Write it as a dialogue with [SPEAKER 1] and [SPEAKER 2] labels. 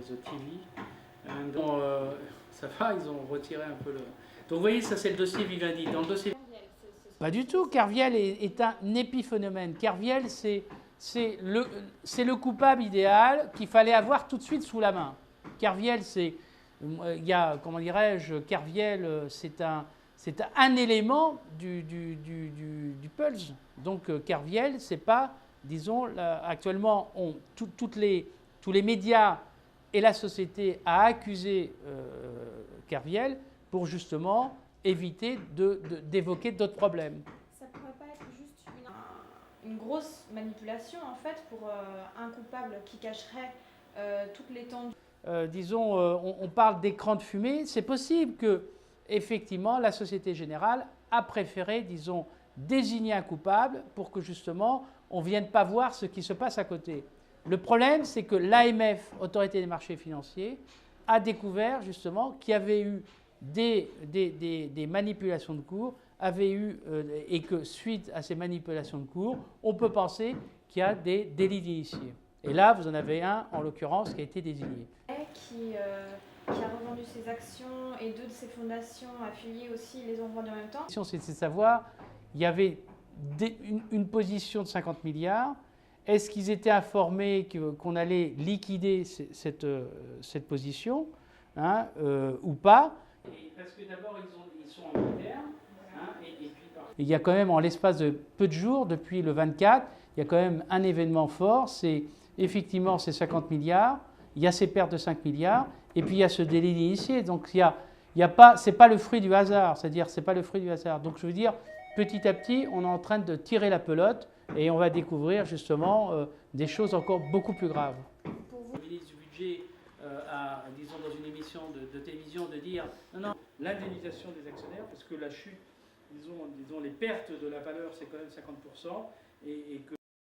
[SPEAKER 1] the TV. And, ça va, ils ont retiré un peu le... Donc vous voyez, ça c'est le dossier Vivendi. Dans le dossier... Pas du tout, Kerviel est un épiphénomène. Kerviel, c'est le coupable idéal qu'il fallait avoir tout de suite sous la main. Kerviel, il y a, comment dirais-je, Kerviel, c'est un élément du Pulse. Donc Kerviel, c'est pas, disons, actuellement, tous les médias et la société a accusé Kerviel pour justement éviter d'évoquer d'autres problèmes.
[SPEAKER 2] Ça pourrait pas être juste une grosse manipulation en fait pour un coupable qui cacherait toute l'étendue.
[SPEAKER 1] Disons, on parle d'écran de fumée, c'est possible que, effectivement, la Société Générale a préféré, disons, désigner un coupable pour que, justement, on ne vienne pas voir ce qui se passe à côté. Le problème, c'est que l'AMF, Autorité des marchés financiers, a découvert, justement, qu'il y avait eu des manipulations de cours, et que, suite à ces manipulations de cours, on peut penser qu'il y a des délits d'initiés. Et là, vous en avez un, en l'occurrence, qui a été désigné.
[SPEAKER 2] Qui a revendu ses actions et deux de ses fondations affiliées aussi les ont vendues en même temps.
[SPEAKER 1] La question, c'est de savoir, il y avait une position de 50 milliards. Est-ce qu'ils étaient informés qu'on allait liquider cette position ou pas? Parce que d'abord, ils sont en interne. Il y a quand même, en l'espace de peu de jours, depuis le 24, il y a quand même un événement fort, c'est effectivement ces 50 milliards, il y a ces pertes de 5 milliards, et puis il y a ce délit d'initié. Donc ce n'est pas le fruit du hasard, c'est-à-dire c'est pas le fruit du hasard. Donc je veux dire, petit à petit, on est en train de tirer la pelote et on va découvrir justement des choses encore beaucoup plus graves. Le ministre du Budget a, disons, dans une émission de télévision, de dire non, l'indemnisation des actionnaires, parce que la chute, disons les pertes de la valeur, c'est quand même 50%, et que